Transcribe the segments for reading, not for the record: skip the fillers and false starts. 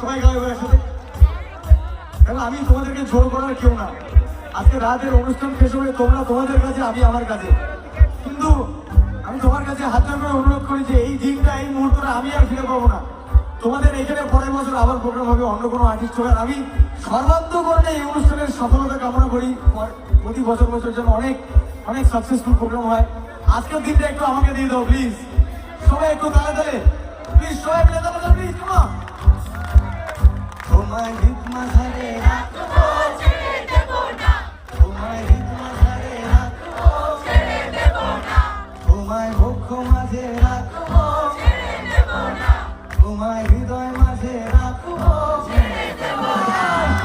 সবাই গাইবো একসাথে। আমি তোমাদেরকে জোর করার কেউ না। আজকে রাতের অনুষ্ঠান শেষ হয়ে তোমরা তোমাদের কাছে, আমি আমার কাছে। কিন্তু আমি তোমার কাছে হাত জোর করে অনুরোধ করি যে এই দিনটা, এই মুহূর্তটা আমি আর ফিরে পাবো না। তোমাদের এখানে পরের বছর আবার প্রোগ্রাম হবে অন্য কোনো আর্টিস্ট হবে। আমি সর্বান্তকরণে এই অনুষ্ঠানের সফলতা কামনা করি। প্রতি বছর বছর যেন অনেক অনেক সাকসেসফুল প্রোগ্রাম হয়। আজকের দিনটা একটু আমাকে দিয়ে দাও প্লিজ। সবাই একটু তালে তালে প্লিজ, সবাই মিলে তালে তালে প্লিজ। কেমন তোমায় রিতমা ধরে রাখবো, ছেড়ে দেব না। তোমায় রিতমা ধরে রাখবো, ছেড়ে দেব না। তোমায় বক্ষ মাঝে রাখবো, ছেড়ে দেব না। তোমায় হৃদয় মাঝে রাখবো, ছেড়ে দেব না।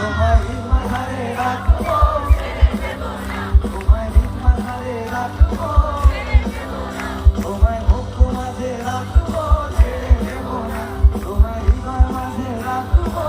তোমায় রিতমা ধরে রাখবো, ছেড়ে দেব না। তোমায় রিতমা ধরে রাখবো, ছেড়ে দেব না। তোমায় বক্ষ মাঝে রাখবো, ছেড়ে দেব না। তোমায় হৃদয় মাঝে রাখবো,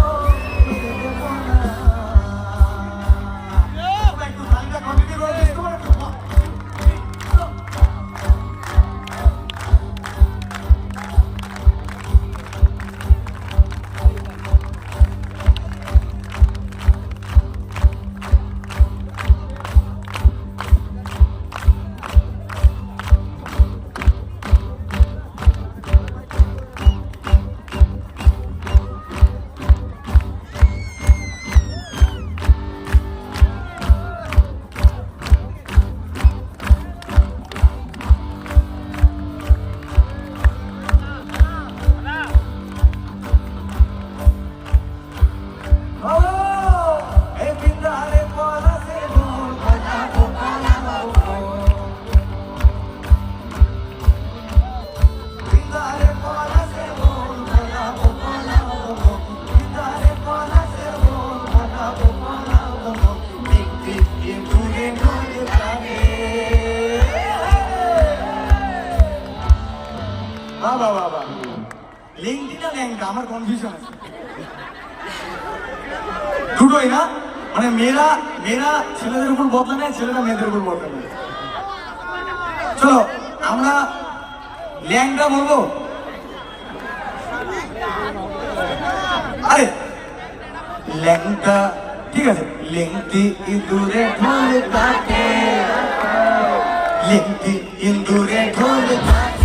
আমার কনফিউশন আছে দুটোই না, মানে মেয়েরা ছেলেদের উপর বদলা নেয়, ছেলেরা মেয়েদের উপর বদলা নেয়। চলো আমরা ল্যাংটা বলবো। আরে ল্যাংটা ঠিক আছে। লেংটি ইঁদুরে ঢোল কাটে, লেংটি ইঁদুরে ঢোল কাটে।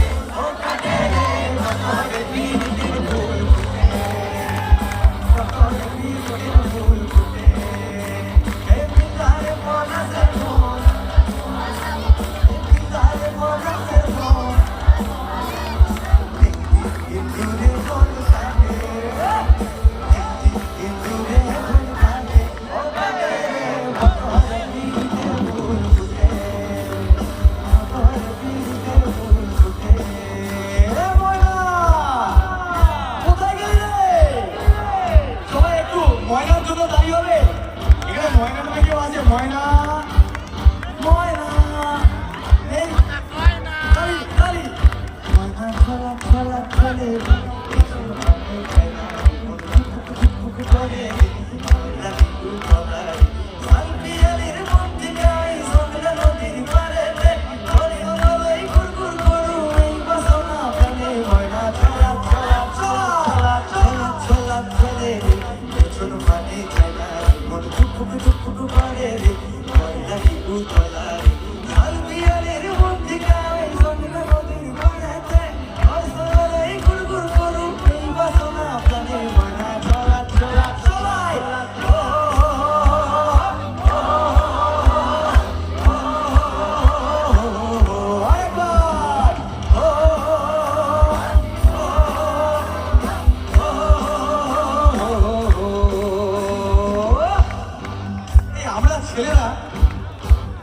ছেলেরা,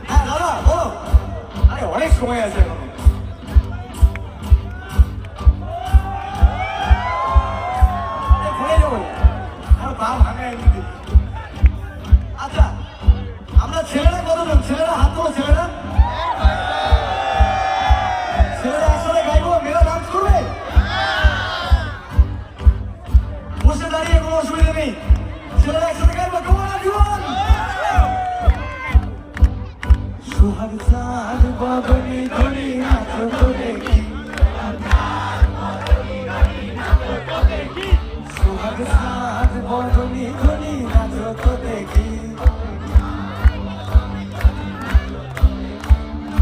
হ্যাঁ দাদা বলো। আরে অনেক সময় আছে এখন। আচ্ছা আমরা ছেলেরা কতজন? ছেলেরা হাত তোলো। ছেলেরা একসাথে গাইবো, মেয়েরা ডান্স করবে। বসে দাঁড়িয়ে কোনো অসুবিধা নেই। ছেলেরা একসাথে গাইবো। কেমন জীবন সুহাগ চাঁদ বাবনি ধরি নাচো তো দেখি, সুহাগ চাঁদ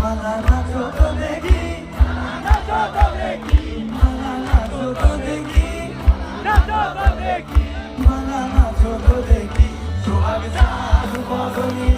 মালা নাচো তো দেখি, নাচো তো দেখি, মালা নাচো তো দেখি, নাচো তো দেখি, মালা নাচো তো দেখি। সোহাগ চাঁদ বদনি